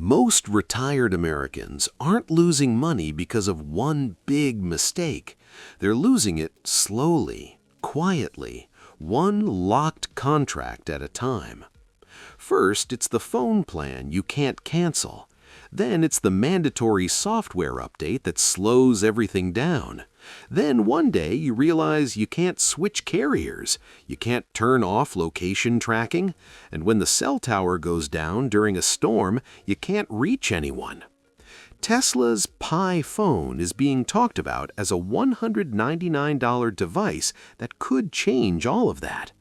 Most retired Americans aren't losing money because of one big mistake. They're losing it slowly, quietly, one locked contract at a time. First, it's the phone plan you can't cancel. Then it's the mandatory software update that slows everything down. Then one day you realize you can't switch carriers, you can't turn off location tracking, and when the cell tower goes down during a storm, you can't reach anyone. Tesla's Pi phone is being talked about as a $199 device that could change all of that.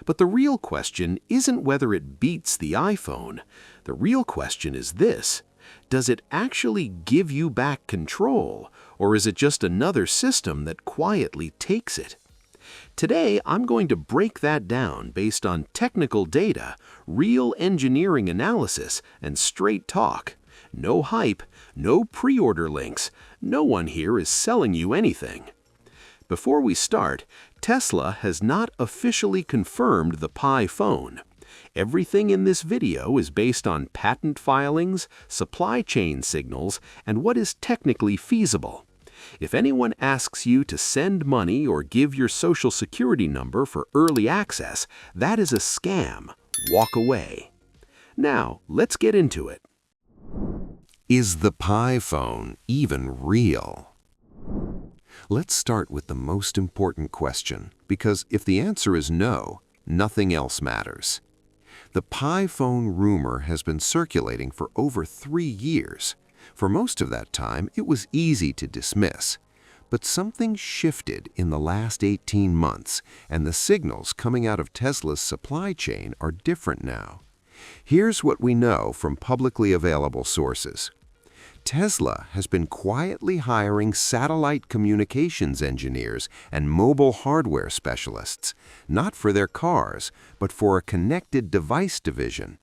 But the real question isn't whether it beats the iPhone. The real question is this: does it actually give you back control, or is it just another system that quietly takes it? Today, I'm going to break that down based on technical data, real engineering analysis, and straight talk. No hype, no pre-order links. No one here is selling you anything. Before we start, Tesla has not officially confirmed the Pi phone. Everything in this video is based on patent filings, supply chain signals, and what is technically feasible. If anyone asks you to send money or give your social security number for early access, that is a scam. Walk away. Now, let's get into it. Is the Pi phone even real? Let's start with the most important question, because if the answer is no, nothing else matters. The Pi phone rumor has been circulating for over 3 years. For most of that time, it was easy to dismiss. But something shifted in the last 18 months, and the signals coming out of Tesla's supply chain are different now. Here's what we know from publicly available sources. Tesla has been quietly hiring satellite communications engineers and mobile hardware specialists, not for their cars, but for a connected device division.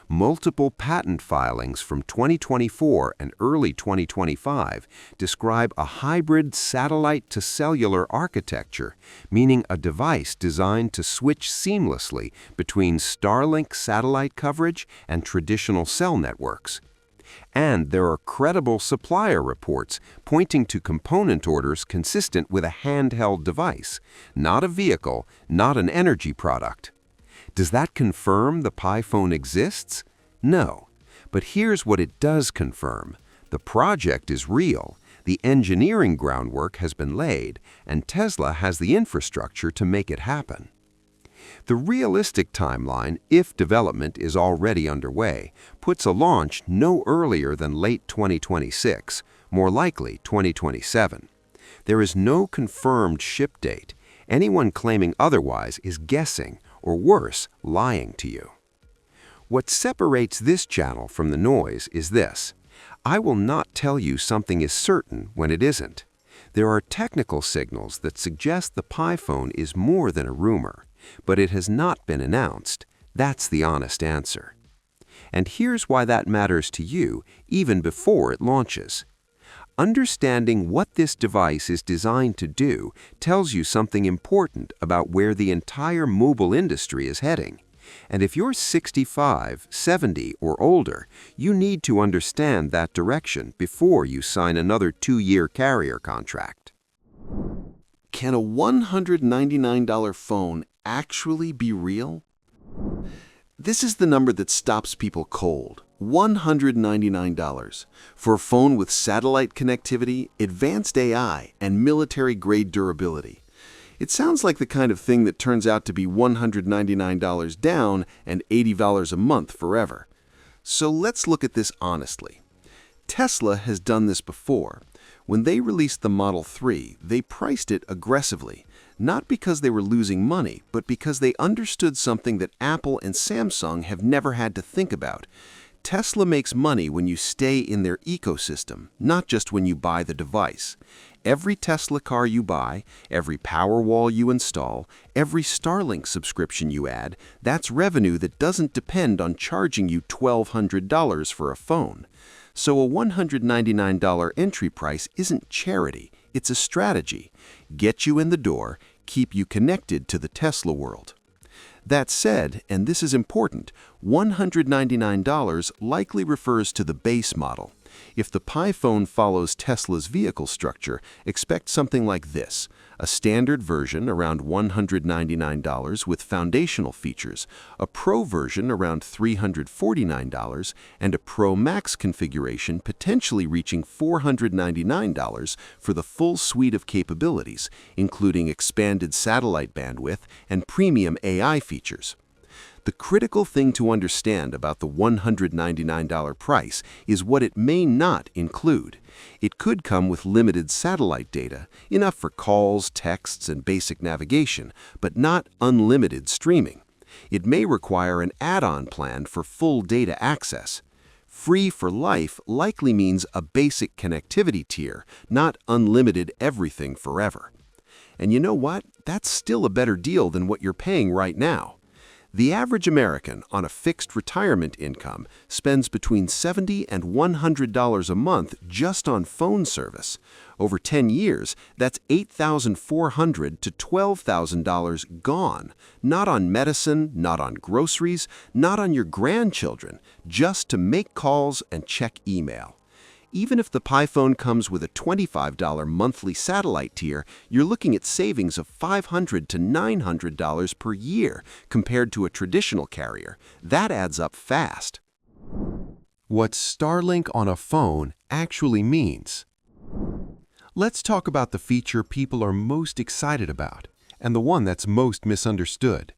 Multiple patent filings from 2024 and early 2025 describe a hybrid satellite-to-cellular architecture, meaning a device designed to switch seamlessly between Starlink satellite coverage and traditional cell networks. And there are credible supplier reports pointing to component orders consistent with a handheld device, not a vehicle, not an energy product. Does that confirm the Pi phone exists? No. But here's what it does confirm. The project is real, the engineering groundwork has been laid, and Tesla has the infrastructure to make it happen. The realistic timeline, if development is already underway, puts a launch no earlier than late 2026, more likely 2027. There is no confirmed ship date. Anyone claiming otherwise is guessing, or worse, lying to you. What separates this channel from the noise is this: I will not tell you something is certain when it isn't. There are technical signals that suggest the Pi phone is more than a rumor, but it has not been announced. That's the honest answer. And here's why that matters to you even before it launches. Understanding what this device is designed to do tells you something important about where the entire mobile industry is heading. And if you're 65, 70, or older, you need to understand that direction before you sign another 2-year carrier contract. Can a $199 phone actually be real? This is the number that stops people cold. $199 for a phone with satellite connectivity, advanced AI, and military-grade durability. It sounds like the kind of thing that turns out to be $199 down and $80 a month forever. So let's look at this honestly. Tesla has done this before. When they released the Model 3, they priced it aggressively, not because they were losing money, but because they understood something that Apple and Samsung have never had to think about. Tesla makes money when you stay in their ecosystem, not just when you buy the device. Every Tesla car you buy, every Powerwall you install, every Starlink subscription you add, that's revenue that doesn't depend on charging you $1,200 for a phone. So a $199 entry price isn't charity, it's a strategy. Get you in the door, keep you connected to the Tesla world. That said, and this is important, $199 likely refers to the base model. If the Pi phone follows Tesla's vehicle structure, expect something like this: a standard version around $199 with foundational features, a Pro version around $349, and a Pro Max configuration potentially reaching $499 for the full suite of capabilities, including expanded satellite bandwidth and premium AI features. The critical thing to understand about the $199 price is what it may not include. It could come with limited satellite data, enough for calls, texts, and basic navigation, but not unlimited streaming. It may require an add-on plan for full data access. Free for life likely means a basic connectivity tier, not unlimited everything forever. And you know what? That's still a better deal than what you're paying right now. The average American on a fixed retirement income spends between $70 and $100 a month just on phone service. Over 10 years, that's $8,400 to $12,000 gone, not on medicine, not on groceries, not on your grandchildren, just to make calls and check email. Even if the Pi phone comes with a $25 monthly satellite tier, you're looking at savings of $500 to $900 per year compared to a traditional carrier. That adds up fast. What Starlink on a phone actually means. Let's talk about the feature people are most excited about, and the one that's most misunderstood.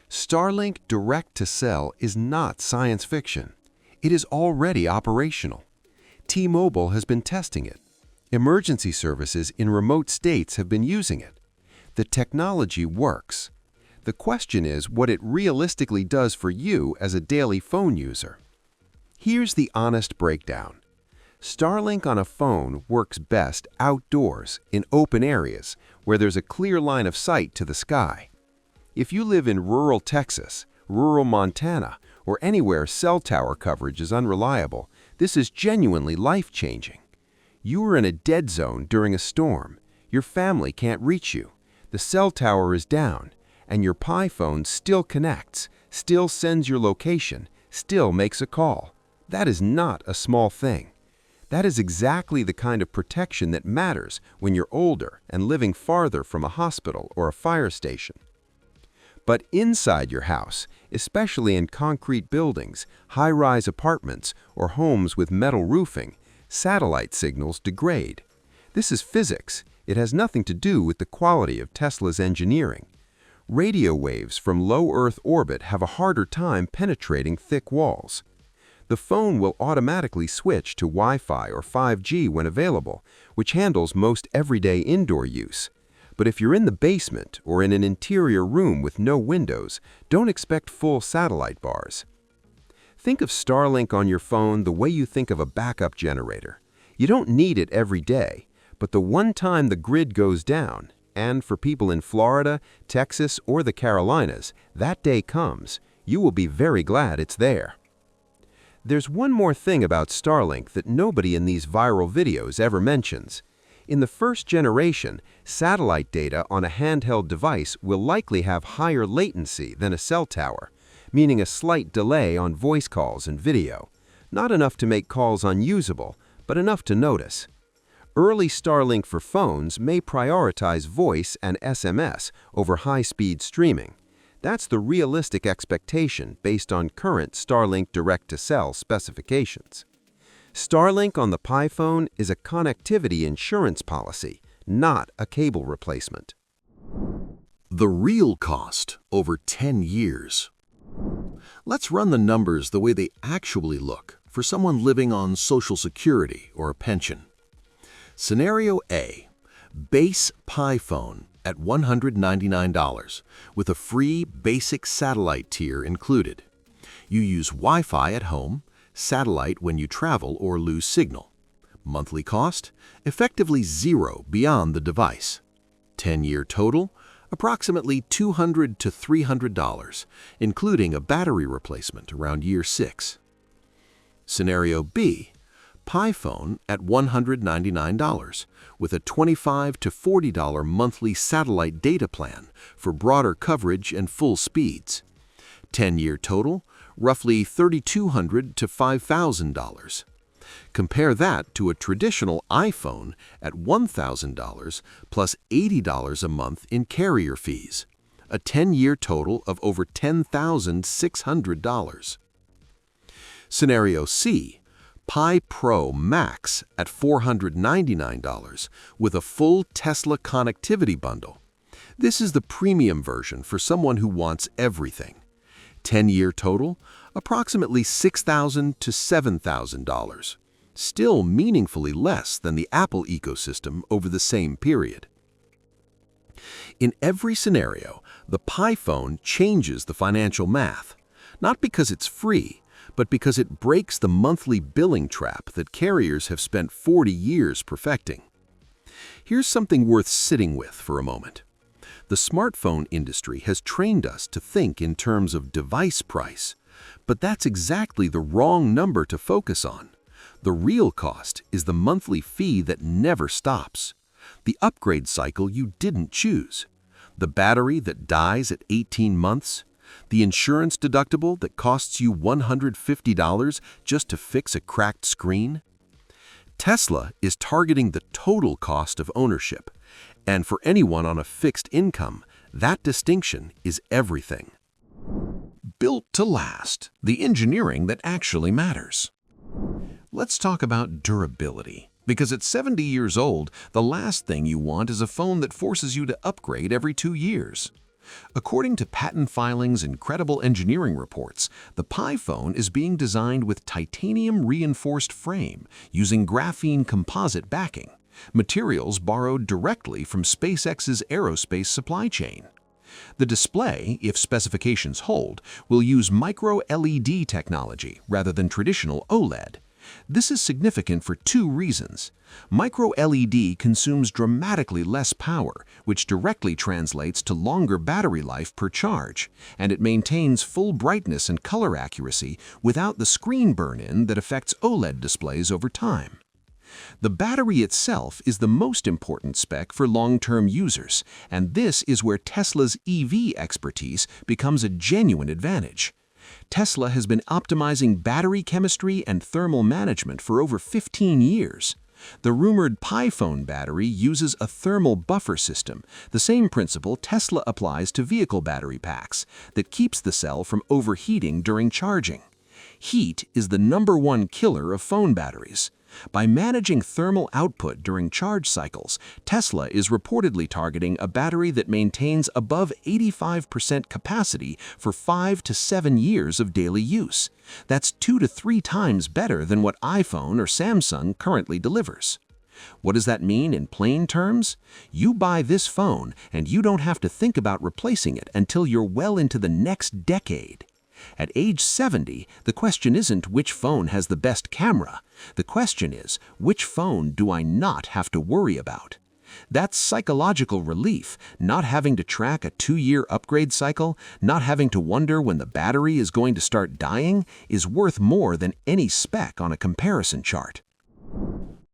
Starlink Direct-to-Cell is not science fiction. It is already operational. T-Mobile has been testing it. Emergency services in remote states have been using it. The technology works. The question is what it realistically does for you as a daily phone user. Here's the honest breakdown. Starlink on a phone works best outdoors, in open areas, where there's a clear line of sight to the sky. If you live in rural Texas, rural Montana, or anywhere cell tower coverage is unreliable, this is genuinely life-changing. You are in a dead zone during a storm. Your family can't reach you. The cell tower is down, and your Pi phone still connects, still sends your location, still makes a call. That is not a small thing. That is exactly the kind of protection that matters when you're older and living farther from a hospital or a fire station. But inside your house, especially in concrete buildings, high-rise apartments, or homes with metal roofing, satellite signals degrade. This is physics. It has nothing to do with the quality of Tesla's engineering. Radio waves from low Earth orbit have a harder time penetrating thick walls. The phone will automatically switch to Wi-Fi or 5G when available, which handles most everyday indoor use. But if you're in the basement or in an interior room with no windows, don't expect full satellite bars. Think of Starlink on your phone the way you think of a backup generator. You don't need it every day, but the one time the grid goes down, and for people in Florida, Texas, or the Carolinas, that day comes, you will be very glad it's there. There's one more thing about Starlink that nobody in these viral videos ever mentions. In the first generation, satellite data on a handheld device will likely have higher latency than a cell tower, meaning a slight delay on voice calls and video. Not enough to make calls unusable, but enough to notice. Early Starlink for phones may prioritize voice and SMS over high-speed streaming. That's the realistic expectation based on current Starlink Direct-to-Cell specifications. Starlink on the Pi phone is a connectivity insurance policy, not a cable replacement. The real cost over 10 years. Let's run the numbers the way they actually look for someone living on Social Security or a pension. Scenario A, base Pi phone at $199 with a free basic satellite tier included. You use Wi-Fi at home, satellite when you travel or lose signal. Monthly cost, effectively zero beyond the device. 10-year total, approximately $200 to $300, including a battery replacement around year 6. Scenario B, Pi phone at $199 with a $25 to $40 monthly satellite data plan for broader coverage and full speeds. 10-year total, roughly $3,200 to $5,000. Compare that to a traditional iPhone at $1,000 plus $80 a month in carrier fees, a 10-year total of over $10,600. Scenario C, Pi Pro Max at $499 with a full Tesla connectivity bundle. This is the premium version for someone who wants everything. 10-year total, approximately $6,000 to $7,000. Still meaningfully less than the Apple ecosystem over the same period. In every scenario, the Pi phone changes the financial math, not because it's free, but because it breaks the monthly billing trap that carriers have spent 40 years perfecting. Here's something worth sitting with for a moment. The smartphone industry has trained us to think in terms of device price, but that's exactly the wrong number to focus on. The real cost is the monthly fee that never stops, the upgrade cycle you didn't choose, the battery that dies at 18 months, the insurance deductible that costs you $150 just to fix a cracked screen. Tesla is targeting the total cost of ownership, and for anyone on a fixed income, that distinction is everything. Built to last, the engineering that actually matters. Let's talk about durability, because at 70 years old, the last thing you want is a phone that forces you to upgrade every 2 years. According to patent filings and credible engineering reports, the Pi phone is being designed with titanium-reinforced frame using graphene composite backing, materials borrowed directly from SpaceX's aerospace supply chain. The display, if specifications hold, will use micro-LED technology rather than traditional OLED. This is significant for 2 reasons. Micro-LED consumes dramatically less power, which directly translates to longer battery life per charge, and it maintains full brightness and color accuracy without the screen burn-in that affects OLED displays over time. The battery itself is the most important spec for long-term users, and this is where Tesla's EV expertise becomes a genuine advantage. Tesla has been optimizing battery chemistry and thermal management for over 15 years. The rumored Pi phone battery uses a thermal buffer system, the same principle Tesla applies to vehicle battery packs, that keeps the cell from overheating during charging. Heat is the #1 killer of phone batteries. By managing thermal output during charge cycles, Tesla is reportedly targeting a battery that maintains above 85% capacity for 5 to 7 years of daily use. That's 2 to 3 times better than what iPhone or Samsung currently delivers. What does that mean in plain terms? You buy this phone and you don't have to think about replacing it until you're well into the next decade. At age 70, the question isn't which phone has the best camera. The question is, which phone do I not have to worry about? That's psychological relief, not having to track a 2-year upgrade cycle, not having to wonder when the battery is going to start dying, is worth more than any spec on a comparison chart.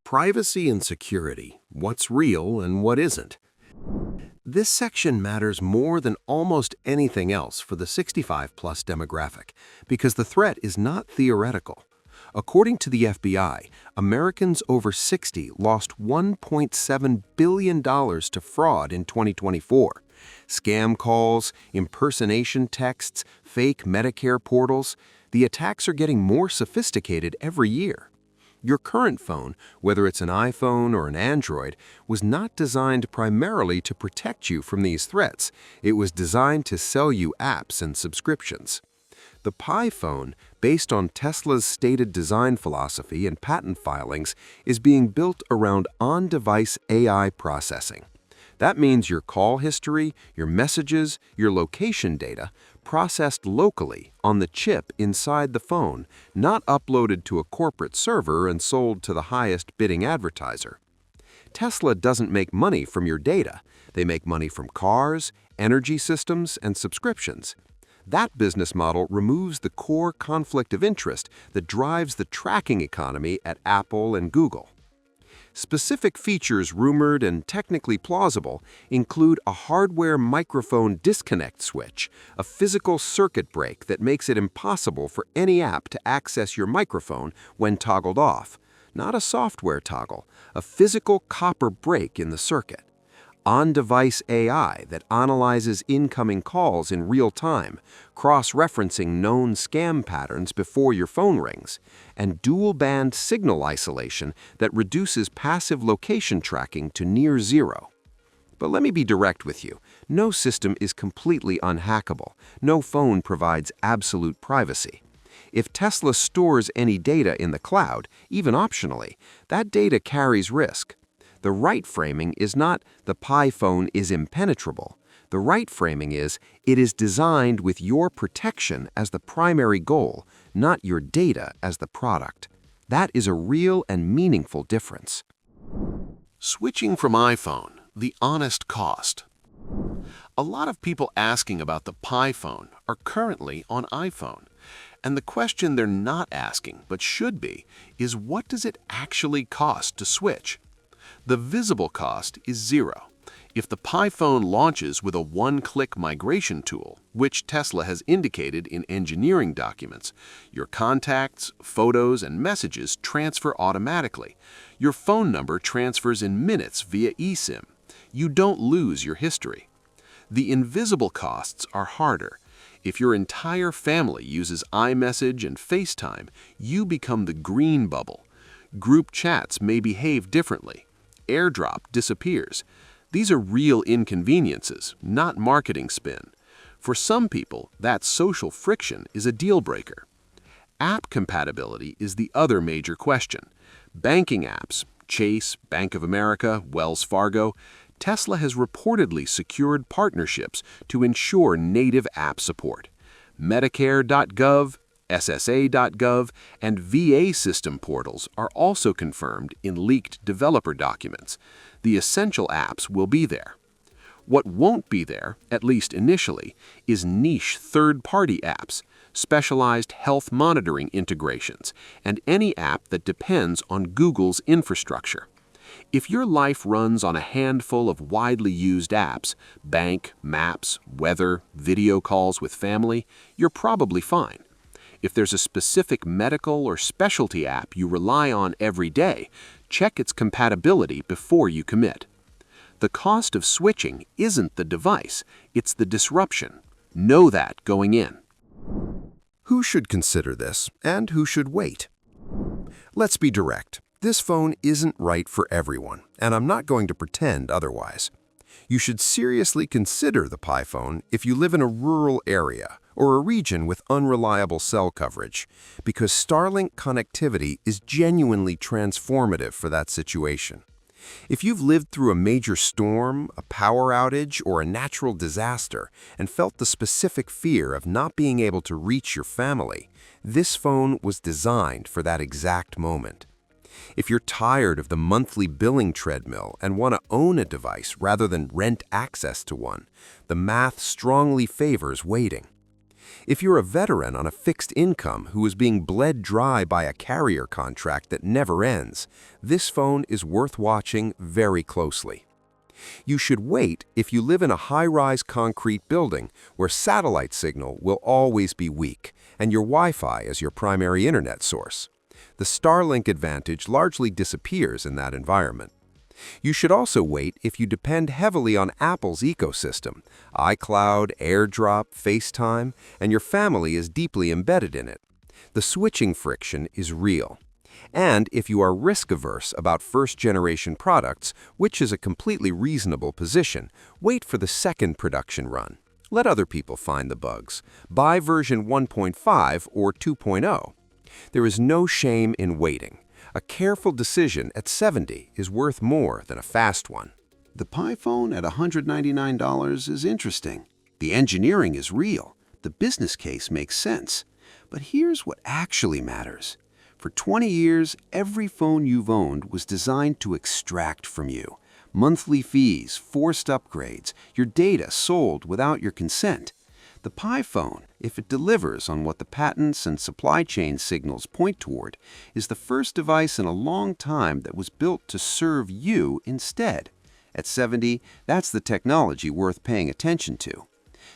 Privacy and security, what's real and what isn't. This section matters more than almost anything else for the 65-plus demographic because the threat is not theoretical. According to the FBI, Americans over 60 lost $1.7 billion to fraud in 2024. Scam calls, impersonation texts, fake Medicare portals, the attacks are getting more sophisticated every year. Your current phone, whether it's an iPhone or an Android, was not designed primarily to protect you from these threats. It was designed to sell you apps and subscriptions. The Pi phone, based on Tesla's stated design philosophy and patent filings, is being built around on-device AI processing. That means your call history, your messages, your location data, processed locally on the chip inside the phone, not uploaded to a corporate server and sold to the highest bidding advertiser. Tesla doesn't make money from your data. They make money from cars, energy systems, and subscriptions. That business model removes the core conflict of interest that drives the tracking economy at Apple and Google. Specific features rumored and technically plausible include a hardware microphone disconnect switch, a physical circuit break that makes it impossible for any app to access your microphone when toggled off, not a software toggle, a physical copper break in the circuit. On-device AI that analyzes incoming calls in real time, cross-referencing known scam patterns before your phone rings, and dual-band signal isolation that reduces passive location tracking to near zero. But let me be direct with you. No system is completely unhackable. No phone provides absolute privacy. If Tesla stores any data in the cloud, even optionally, that data carries risk. The right framing is not the Pi phone is impenetrable. The right framing is it is designed with your protection as the primary goal, not your data as the product. That is a real and meaningful difference. Switching from iPhone, the honest cost. A lot of people asking about the Pi phone are currently on iPhone. And the question they're not asking, but should be, is what does it actually cost to switch? The visible cost is zero. If the Pi phone launches with a one-click migration tool, which Tesla has indicated in engineering documents, your contacts, photos, and messages transfer automatically. Your phone number transfers in minutes via eSIM. You don't lose your history. The invisible costs are harder. If your entire family uses iMessage and FaceTime, you become the green bubble. Group chats may behave differently. AirDrop disappears. These are real inconveniences, not marketing spin. For some people, that social friction is a deal breaker. App compatibility is the other major question. Banking apps, Chase, Bank of America, Wells Fargo, Tesla has reportedly secured partnerships to ensure native app support. Medicare.gov, SSA.gov, and VA system portals are also confirmed in leaked developer documents. The essential apps will be there. What won't be there, at least initially, is niche third-party apps, specialized health monitoring integrations, and any app that depends on Google's infrastructure. If your life runs on a handful of widely used apps, bank, maps, weather, video calls with family, you're probably fine. If there's a specific medical or specialty app you rely on every day, check its compatibility before you commit. The cost of switching isn't the device, it's the disruption. Know that going in. Who should consider this, and who should wait? Let's be direct. This phone isn't right for everyone, and I'm not going to pretend otherwise. You should seriously consider the Pi phone if you live in a rural area or a region with unreliable cell coverage, because Starlink connectivity is genuinely transformative for that situation. If you've lived through a major storm, a power outage, or a natural disaster and felt the specific fear of not being able to reach your family, this phone was designed for that exact moment. If you're tired of the monthly billing treadmill and want to own a device rather than rent access to one, the math strongly favors waiting. If you're a veteran on a fixed income who is being bled dry by a carrier contract that never ends, this phone is worth watching very closely. You should wait if you live in a high-rise concrete building where satellite signal will always be weak and your Wi-Fi is your primary internet source. The Starlink advantage largely disappears in that environment. You should also wait if you depend heavily on Apple's ecosystem, iCloud, AirDrop, FaceTime, and your family is deeply embedded in it. The switching friction is real. And if you are risk-averse about first-generation products, which is a completely reasonable position, wait for the second production run. Let other people find the bugs. Buy version 1.5 or 2.0. There is no shame in waiting. A careful decision at $70 is worth more than a fast one. The Pi phone at $199 is interesting. The engineering is real. The business case makes sense. But here's what actually matters. For 20 years, every phone you've owned was designed to extract from you. Monthly fees, forced upgrades, your data sold without your consent. The Pi phone, if it delivers on what the patents and supply chain signals point toward, is the first device in a long time that was built to serve you instead. At 70, that's the technology worth paying attention to.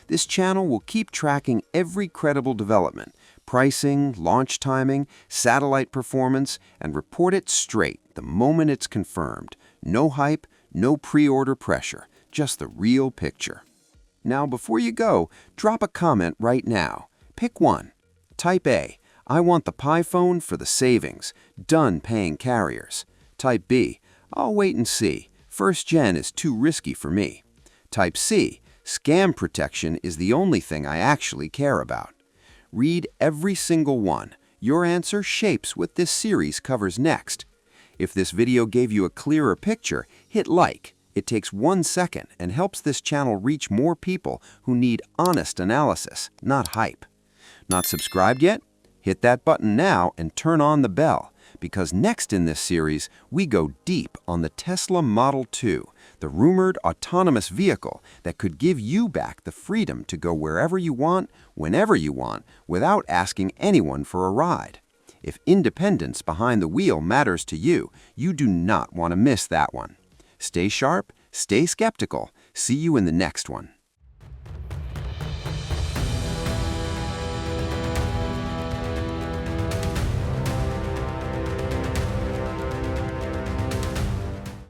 This channel will keep tracking every credible development, pricing, launch timing, satellite performance, and report it straight the moment it's confirmed. No hype, no pre-order pressure, just the real picture. Now, before you go, drop a comment right now. Pick one. Type A, I want the Pi phone for the savings. Done paying carriers. Type B, I'll wait and see. First gen is too risky for me. Type C, scam protection is the only thing I actually care about. Read every single one. Your answer shapes what this series covers next. If this video gave you a clearer picture, hit like. It takes 1 second and helps this channel reach more people who need honest analysis, not hype. Not subscribed yet? Hit that button now and turn on the bell, because next in this series, we go deep on the Tesla Model 2, the rumored autonomous vehicle that could give you back the freedom to go wherever you want, whenever you want, without asking anyone for a ride. If independence behind the wheel matters to you, you do not want to miss that one. Stay sharp, stay skeptical. See you in the next one.